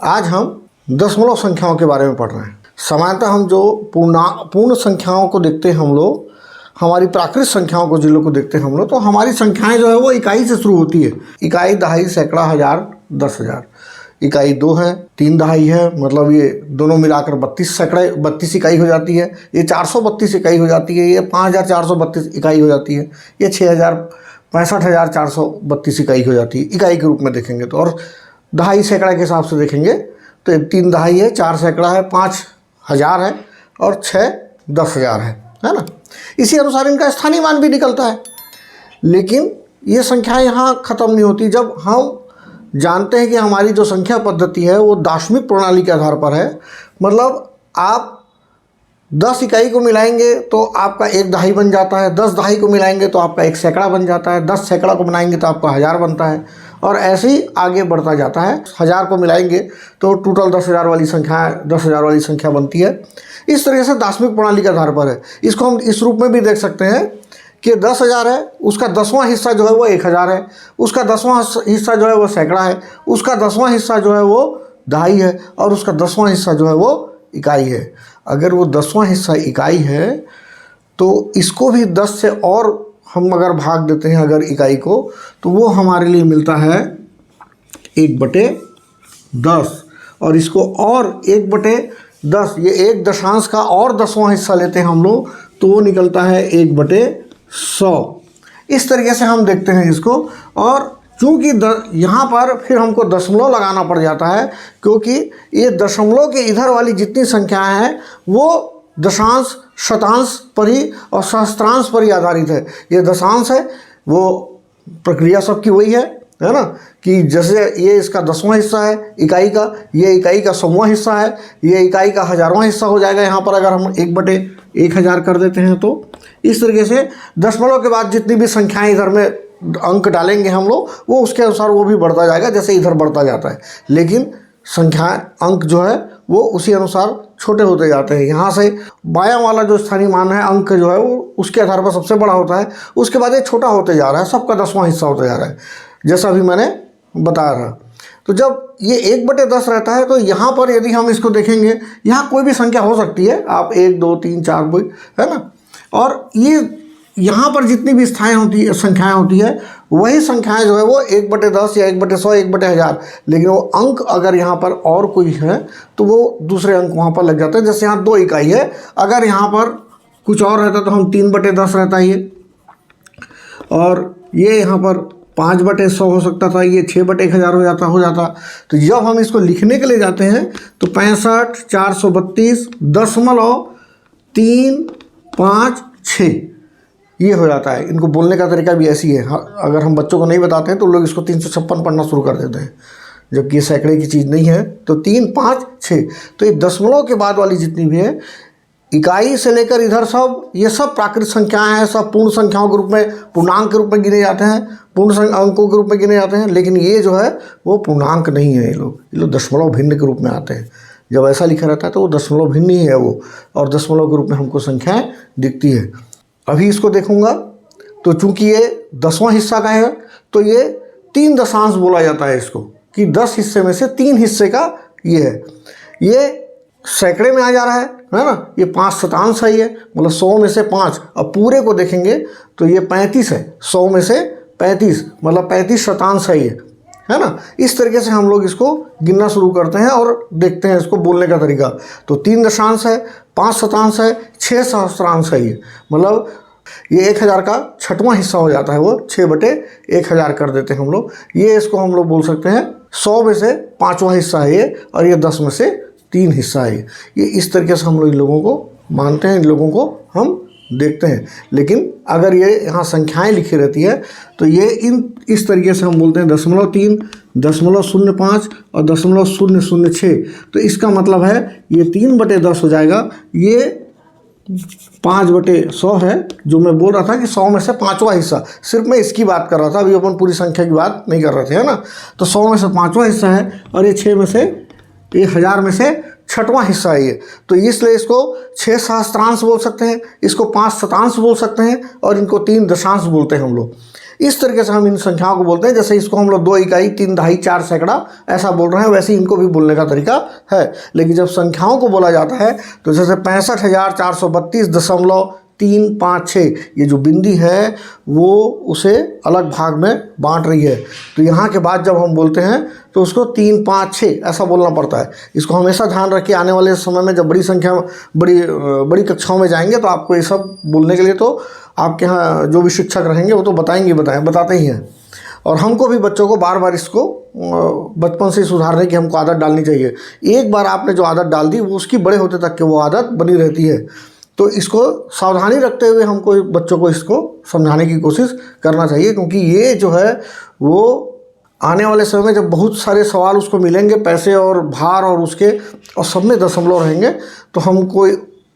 आज हम दशमलव संख्याओं के बारे में पढ़ रहे हैं। सामान्यतः हम जो पूर्ण संख्याओं को देखते हैं हम लोग, हमारी प्राकृत संख्याओं को जिन लोग को देखते हैं हम लोग, तो हमारी संख्याएं जो है वो इकाई से शुरू होती है। इकाई, दहाई, सैकड़ा, हजार, 10,000। इकाई 2 है, 3 दहाई है, मतलब ये दोनों मिलाकर 32 इकाई हो जाती है। ये 432 इकाई हो जाती है। ये 5432 इकाई हो जाती है। ये 65,432 इकाई हो जाती है इकाई के रूप में देखेंगे तो। और दहाई सैकड़ा के हिसाब से देखेंगे तो 3 दहाई है, 4 सैकड़ा है, 5 हजार है और 6 10,000 है ना। इसी अनुसार इनका स्थानीय मान भी निकलता है। लेकिन ये संख्याएं यहाँ ख़त्म नहीं होती। जब हम जानते हैं कि हमारी जो संख्या पद्धति है वो दाशमिक प्रणाली के आधार पर है, मतलब आप 10 इकाई को मिलाएंगे तो आपका 1 दहाई बन जाता है, 10 दहाई को मिलाएंगे तो आपका 1 सैकड़ा बन जाता है, 10 सैकड़ा को बनाएंगे तो आपका 1000 बनता है, और ऐसे ही आगे बढ़ता जाता है। 1000 को मिलाएंगे तो टोटल 10,000 वाली संख्या बनती है। इस तरह से दाशमिक प्रणाली के आधार पर है। इसको हम इस रूप में भी देख सकते हैं कि 10,000 है, उसका 10वां हिस्सा जो है वो 1,000 है, उसका 10वां हिस्सा जो है वो सैकड़ा है, उसका 10वां हिस्सा जो है वो दहाई है, और उसका 10वां हिस्सा जो है वो इकाई है। अगर वो 10वां हिस्सा इकाई है तो इसको भी 10 से और हम अगर भाग देते हैं अगर इकाई को, तो वो हमारे लिए मिलता है 1/10। और इसको और 1/10, ये 1 दशांश का और 10वां हिस्सा लेते हैं हम लोग तो वो निकलता है 1/100। इस तरीके से हम देखते हैं इसको। और चूँकि यहाँ पर फिर हमको दशमलव लगाना पड़ जाता है, क्योंकि ये दशमलव के इधर वाली जितनी संख्याएं हैं वो दशांश, शतांश पर ही और सहस्त्रांश पर ही आधारित है। ये दशांश है, वो प्रक्रिया सबकी वही है ना, कि जैसे ये इसका 10वां हिस्सा है इकाई का, ये इकाई का 100वां हिस्सा है, ये इकाई का 1000वां हिस्सा हो जाएगा यहाँ पर अगर हम 1/1000 कर देते हैं तो। इस तरीके से दशमलव के बाद जितनी भी संख्याएं इधर में अंक डालेंगे हम लोग, वो उसके अनुसार वो भी बढ़ता जाएगा जैसे इधर बढ़ता जाता है। लेकिन संख्याएं, अंक जो है वो उसी अनुसार छोटे होते जाते हैं। यहाँ से बायां वाला जो स्थानीय मान है, अंक जो है वो उसके आधार पर सबसे बड़ा होता है, उसके बाद ये छोटा होते जा रहा है, सबका 10वां हिस्सा होता जा रहा है, जैसा अभी मैंने बताया था। तो जब ये 1/10 रहता है तो यहाँ पर यदि हम इसको देखेंगे, यहाँ कोई भी संख्या हो सकती है, आप 1 2 3 4 है ना। और ये यहाँ पर जितनी भी संख्याएं होती है वही संख्याएं जो है वो 1/10 या 1/100, 1/1000। लेकिन वो अंक अगर यहाँ पर और कोई है तो वो दूसरे अंक वहाँ पर लग जाते हैं। जैसे यहाँ 2 इकाई है, अगर यहाँ पर कुछ और रहता तो हम 3/10 रहता ये, और ये यहाँ पर 5/100 हो सकता था, ये 6/1000 हो जाता। तो जब हम इसको लिखने के लिए जाते हैं तो 65,432.356 ये हो जाता है। इनको बोलने का तरीका भी ऐसी है। अगर हम बच्चों को नहीं बताते हैं तो लोग इसको 356 पढ़ना शुरू कर देते हैं, जबकि ये सैकड़े की चीज़ नहीं है। तो 3 5 6, तो ये दशमलव के बाद वाली जितनी भी है इकाई से लेकर इधर सब, ये सब प्राकृत संख्याएं हैं, सब पूर्ण संख्याओं के रूप में, पूर्णांक के रूप में गिने जाते हैं, पूर्ण अंकों के रूप में गिने जाते हैं। लेकिन ये जो है वो पूर्णांक नहीं है, ये लोग दशमलव भिन्न के रूप में आते हैं। जब ऐसा लिखा रहता है तो वो दशमलव भिन्न ही है वो, और दशमलव के रूप में हमको संख्याएं दिखती है। अभी इसको देखूंगा तो चूंकि ये 10वां हिस्सा का है तो ये 3 दशांश बोला जाता है इसको, कि 10 हिस्से में से 3 हिस्से का ये है। ये सैकड़े में आ जा रहा है ना। ये 5 शतांश है, ये मतलब 100 में से 5। अब पूरे को देखेंगे तो ये 35 है, 100 में से 35 मतलब 35 शतांश है ये, है ना। इस तरीके से हम लोग इसको गिनना शुरू करते हैं और देखते हैं इसको बोलने का तरीका। तो 3 दशांश है, 5 शतांश है, 6 सहस्त्रांश है, ये मतलब ये 1000 का 6वां हिस्सा हो जाता है, वो 6/1000 कर देते हैं हम लोग। ये इसको हम लोग बोल सकते हैं 100 में से 5वां हिस्सा है ये, और ये 10 में से 3 हिस्सा है ये। इस तरीके से हम लोग इन लोगों को मानते हैं, इन लोगों को हम देखते हैं। लेकिन अगर ये यहाँ संख्याएं लिखी रहती है तो ये इस तरीके से हम बोलते हैं 0.3, 0.05 और 0.006। तो इसका मतलब है ये 3/10 हो जाएगा। ये 5/100 है, जो मैं बोल रहा था कि 100 में से 5वां हिस्सा, सिर्फ मैं इसकी बात कर रहा था, अभी अपन पूरी संख्या की बात नहीं कर रहे थे, है ना। तो 100 में से 5वां हिस्सा है, और ये 6 में से, ये 1000 में से 6वां हिस्सा है ये। तो इसलिए इसको 6 सहस्त्रांश बोल सकते हैं, इसको 5 शतांश बोल सकते हैं, और इनको 3 दशांश बोलते हैं हम लोग। इस तरीके से हम इन संख्याओं को बोलते हैं। जैसे इसको हम लोग 2 इकाई 3 दहाई 4 सैकड़ा ऐसा बोल रहे हैं, वैसे इनको भी बोलने का तरीका है। लेकिन जब संख्याओं को बोला जाता है तो जैसे 65,432.356 ये जो बिंदी है वो उसे अलग भाग में बांट रही है। तो यहाँ के बाद जब हम बोलते हैं तो उसको 3 5 6 ऐसा बोलना पड़ता है। इसको हमेशा ध्यान रखिए, आने वाले समय में जब बड़ी संख्या बड़ी कक्षाओं में जाएंगे तो आपको ये सब बोलने के लिए तो आपके यहाँ जो भी शिक्षक रहेंगे वो तो बताते ही हैं। और हमको भी बच्चों को बार बार इसको बचपन से सुधारने की हमको आदत डालनी चाहिए। एक बार आपने जो आदत डाल दी वो उसकी बड़े होते तक के वो आदत बनी रहती है। तो इसको सावधानी रखते हुए हमको बच्चों को इसको समझाने की कोशिश करना चाहिए, क्योंकि ये जो है वो आने वाले समय में जब बहुत सारे सवाल उसको मिलेंगे, पैसे और भार और उसके और सब में दशमलव रहेंगे, तो हमको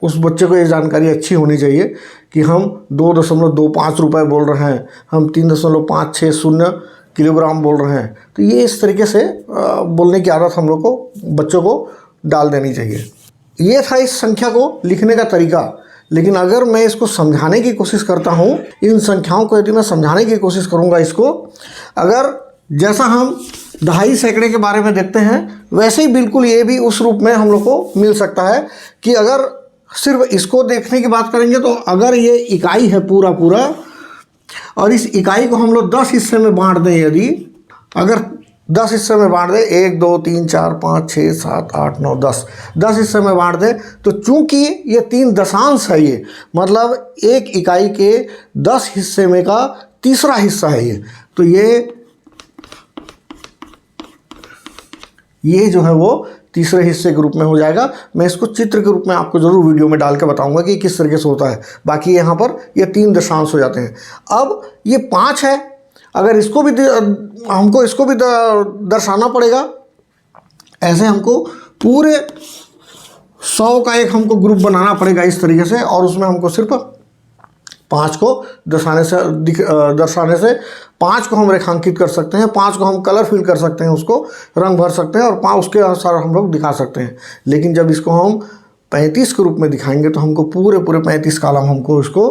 उस बच्चे को ये जानकारी अच्छी होनी चाहिए कि हम 2.25 रुपये बोल रहे हैं, हम 3.560 किलोग्राम बोल रहे हैं। तो ये इस तरीके से बोलने की आदत हम लोग को बच्चों को डाल देनी चाहिए। ये था इस संख्या को लिखने का तरीका। लेकिन अगर मैं इसको समझाने की कोशिश करता हूँ, इन संख्याओं को यदि मैं समझाने की कोशिश करूँगा इसको, अगर जैसा हम दहाई सैकड़े के बारे में देखते हैं वैसे ही बिल्कुल ये भी उस रूप में हम लोग को मिल सकता है कि अगर सिर्फ इसको देखने की बात करेंगे तो अगर ये इकाई है पूरा और इस इकाई को हम लोग 10 हिस्से में बांट दें, यदि अगर 10 हिस्से में बांट दें, 1 2 3 4 5 6 7 8 9 10 हिस्से में बांट दें, तो चूंकि ये 3 दशांश है, ये मतलब एक इकाई के 10 हिस्से में का तीसरा हिस्सा है ये, तो ये जो है वो तीसरे हिस्से के रूप में हो जाएगा। मैं इसको चित्र के रूप में आपको जरूर वीडियो में डाल के बताऊंगा कि किस तरीके से होता है। बाकी यहाँ पर ये 3 दशांश हो जाते हैं। अब ये 5 है, अगर इसको भी हमको इसको भी दर्शाना पड़ेगा। ऐसे हमको पूरे 100 का एक हमको ग्रुप बनाना पड़ेगा इस तरीके से, और उसमें हमको सिर्फ 5 को दर्शाने से 5 को हम रेखांकित कर सकते हैं, 5 को हम कलर फिल कर सकते हैं, उसको रंग भर सकते हैं और 5 उसके अनुसार हम लोग दिखा सकते हैं। लेकिन जब इसको हम 35 के रूप में दिखाएंगे तो हमको पूरे 35 कॉलम हमको इसको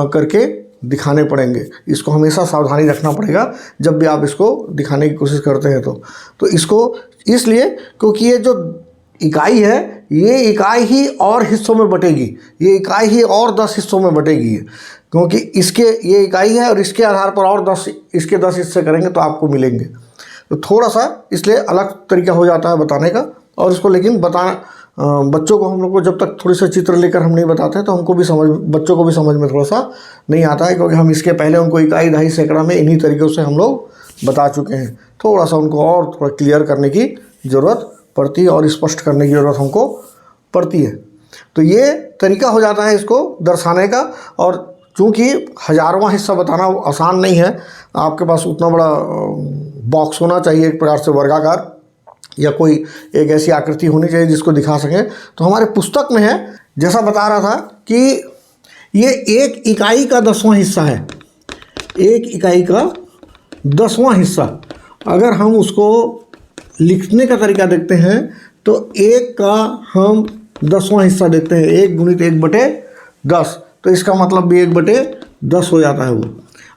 करके दिखाने पड़ेंगे। इसको हमेशा सावधानी रखना पड़ेगा जब भी आप इसको दिखाने की कोशिश करते हैं तो इसको इसलिए क्योंकि ये जो इकाई है ये इकाई ही और हिस्सों में बटेगी, ये इकाई ही और 10 हिस्सों में बटेगी, क्योंकि इसके ये इकाई है और इसके आधार पर और 10 इसके 10 हिस्से करेंगे तो आपको मिलेंगे। तो थोड़ा सा इसलिए अलग तरीका हो जाता है बताने का। और इसको लेकिन बच्चों को हम लोग को जब तक थोड़ी सा चित्र लेकर हम नहीं बताते तो हमको भी बच्चों को भी समझ में थोड़ा सा नहीं आता है, क्योंकि हम इसके पहले उनको इकाई दहाई सैकड़ा में इन्हीं तरीक़ों से हम लोग बता चुके हैं। थोड़ा सा उनको और थोड़ा क्लियर करने की ज़रूरत पड़ती है और स्पष्ट करने की ज़रूरत हमको पड़ती है। तो ये तरीका हो जाता है इसको दर्शाने का। और चूँकि हज़ारवां हिस्सा बताना आसान नहीं है, आपके पास उतना बड़ा बॉक्स होना चाहिए, एक प्रकार से वर्गाकार या कोई एक ऐसी आकृति होनी चाहिए जिसको दिखा सकें। तो हमारे पुस्तक में है, जैसा बता रहा था कि ये एक इकाई का 10वां हिस्सा है, एक इकाई का 10वां हिस्सा। अगर हम उसको लिखने का तरीका देखते हैं तो 1 का हम 10वां हिस्सा देखते हैं, 1 गुणित 1/10, तो इसका मतलब भी 1/10 हो जाता है वो।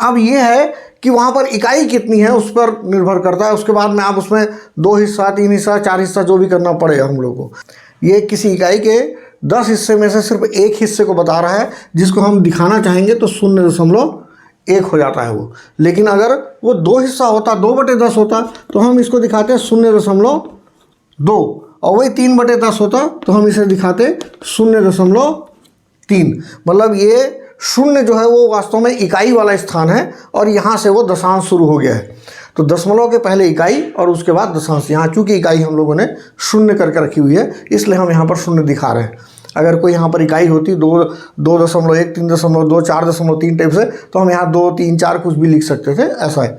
अब ये है कि वहाँ पर इकाई कितनी है उस पर निर्भर करता है। उसके बाद में आप उसमें 2 हिस्सा 3 हिस्सा 4 हिस्सा जो भी करना पड़ेगा हम लोग को। ये किसी इकाई के 10 हिस्से में से सिर्फ एक हिस्से को बता रहा है, जिसको हम दिखाना चाहेंगे तो 0.1 हो जाता है वो। लेकिन अगर वो 2 हिस्सा होता, 2/10 होता, तो हम इसको दिखाते 0.2, और वही 3/10 होता तो हम इसे दिखाते 0.3। मतलब ये 0 जो है वो वास्तव में इकाई वाला स्थान है और यहाँ से वो दशांश शुरू हो गया है। तो दशमलव के पहले इकाई और उसके बाद दशांश। यहाँ चूँकि इकाई हम लोगों ने 0 करके रखी हुई है इसलिए हम यहाँ पर 0 दिखा रहे हैं। अगर कोई यहाँ पर इकाई होती 2.1, 3.2, 4.3 टाइप से, तो हम यहाँ 2, 3, 4 कुछ भी लिख सकते थे, ऐसा है।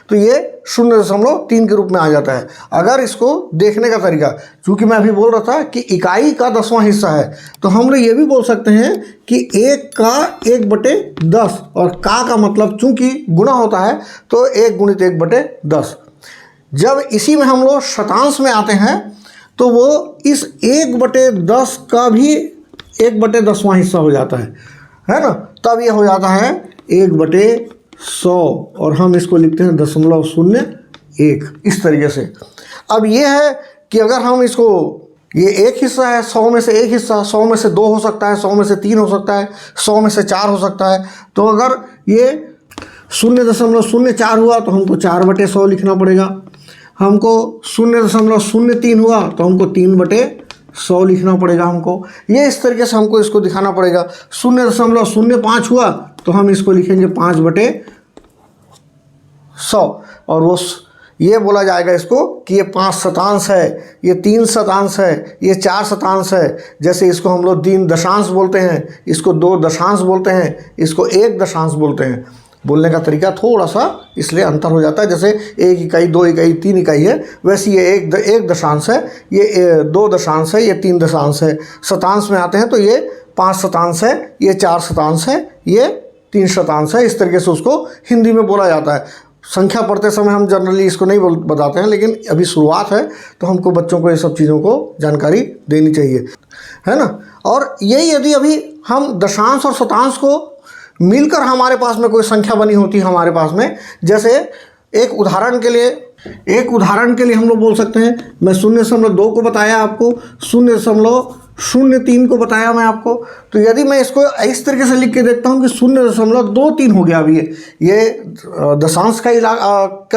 तो ये 0.3 के रूप में आ जाता है। अगर इसको देखने का तरीका, चूँकि मैं अभी बोल रहा था कि इकाई का 10वां हिस्सा है, तो हम लोग ये भी बोल सकते हैं कि 1 का 1/10, और का मतलब चूँकि गुणा होता है तो 1 गुणित 1/10। जब इसी में हम लोग शतांश में आते हैं तो वो इस 1/10 का भी 1/10वां हिस्सा हो जाता है ना। तब ये हो जाता है 1/10। 100 और हम इसको लिखते हैं 0.01 इस तरीके से। अब ये है कि अगर हम इसको, ये एक हिस्सा है, 100 में से एक हिस्सा, 100 में से 2 हो सकता है, 100 में से 3 हो सकता है, 100 में से 4 हो सकता है। तो अगर ये 0.04 हुआ तो हमको 4/100 लिखना पड़ेगा। हमको 0.03 हुआ तो हमको 3/100 लिखना पड़ेगा हमको। ये इस तरीके से हमको इसको दिखाना पड़ेगा। 0.05 हुआ तो हम इसको लिखेंगे 5/100 और वो ये बोला जाएगा इसको कि ये 5 शतांश है, ये 3 शतांश है, ये 4 शतांश है। जैसे इसको हम लोग 3 दशांश बोलते हैं, इसको 2 दशांश बोलते हैं, इसको 1 दशांश बोलते हैं। बोलने का तरीका थोड़ा सा इसलिए अंतर हो जाता है। जैसे 1 इकाई, 2 इकाई, 3 इकाई है, वैसे ये 1 दशांश है, ये 2 दशांश है, ये 3 दशांश है। शतांश में आते हैं तो ये 5 शतांश है, ये 4 शतांश है, ये 3 शतांश है। इस तरीके से उसको हिंदी में बोला जाता है। संख्या पढ़ते समय हम जनरली इसको नहीं बताते हैं, लेकिन अभी शुरुआत है तो हमको बच्चों को ये सब चीज़ों को जानकारी देनी चाहिए, है ना। और यही यदि अभी हम दशांश और शतांश को मिलकर हमारे पास में कोई संख्या बनी होती है हमारे पास में, जैसे एक उदाहरण के लिए हम लोग बोल सकते हैं, मैं 0.2 को बताया आपको, 0.03 को बताया मैं आपको। तो यदि मैं इसको इस तरीके से लिख के देखता हूँ कि 0.23 हो गया, अभी ये दशांश का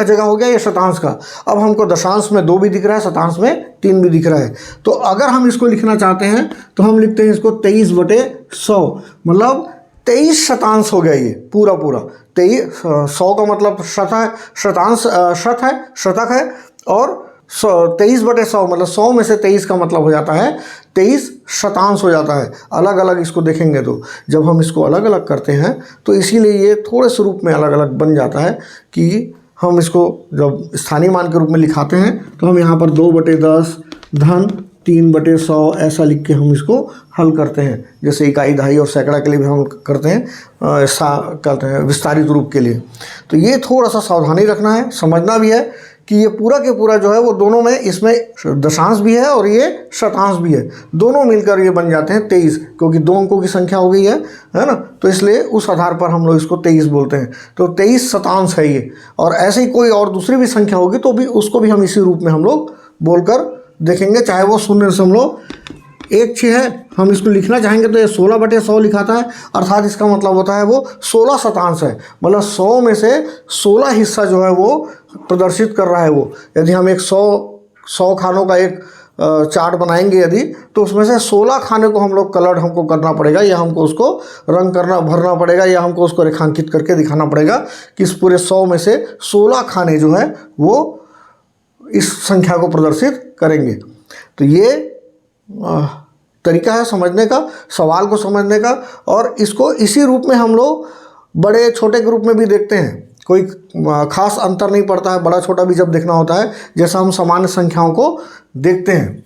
जगह हो गया, ये शतांश का। अब हमको दशांश में 2 भी दिख रहा है, शतांश में 3 भी दिख रहा है। तो अगर हम इसको लिखना चाहते हैं तो हम लिखते हैं इसको 23/100, मतलब 23 शतांश हो गया ये पूरा 100 का मतलब शतक है, और 23/100 मतलब 100 में से 23 का मतलब हो जाता है 23 शतांश हो जाता है। अलग अलग इसको देखेंगे तो जब हम इसको अलग अलग करते हैं तो इसीलिए ये थोड़े से रूप में अलग अलग बन जाता है कि हम इसको जब स्थानीय मान के रूप में लिखाते हैं तो हम यहाँ पर 2/10 धन 3/100 ऐसा लिख के हम इसको हल करते हैं। जैसे इकाई, दहाई और सैकड़ा के लिए भी हम करते हैं, करते हैं विस्तारित रूप के लिए। तो ये थोड़ा सा सावधानी रखना है, समझना भी है कि ये पूरा के पूरा जो है वो दोनों में, इसमें दशांश भी है और ये शतांश भी है, दोनों मिलकर ये बन जाते हैं 23, क्योंकि 2 अंकों की संख्या हो गई है ना। तो इसलिए उस आधार पर हम लोग इसको 23 बोलते हैं। तो 23 शतांश है ये। और ऐसे ही कोई और दूसरी भी संख्या होगी तो भी उसको भी हम इसी रूप में हम लोग बोलकर देखेंगे, चाहे वो 0.16 है, हम इसको लिखना चाहेंगे तो ये 16/100 लिखाता है, अर्थात इसका मतलब होता है वो 16 शतांश है, मतलब 100 में से 16 हिस्सा जो है वो प्रदर्शित कर रहा है वो। यदि हम एक 100 खानों का एक चार्ट बनाएंगे यदि, तो उसमें से 16 खाने को हम लोग कलर हमको करना पड़ेगा, या हमको उसको रंग भरना पड़ेगा, या हमको उसको रेखांकित करके दिखाना पड़ेगा कि इस पूरे 100 में से 16 खाने जो है वो इस संख्या को प्रदर्शित करेंगे। तो ये तरीका है समझने का, सवाल को समझने का। और इसको इसी रूप में हम लोग बड़े छोटे के रूप में भी देखते हैं, कोई खास अंतर नहीं पड़ता है। बड़ा छोटा भी जब देखना होता है, जैसा हम सामान्य संख्याओं को देखते हैं।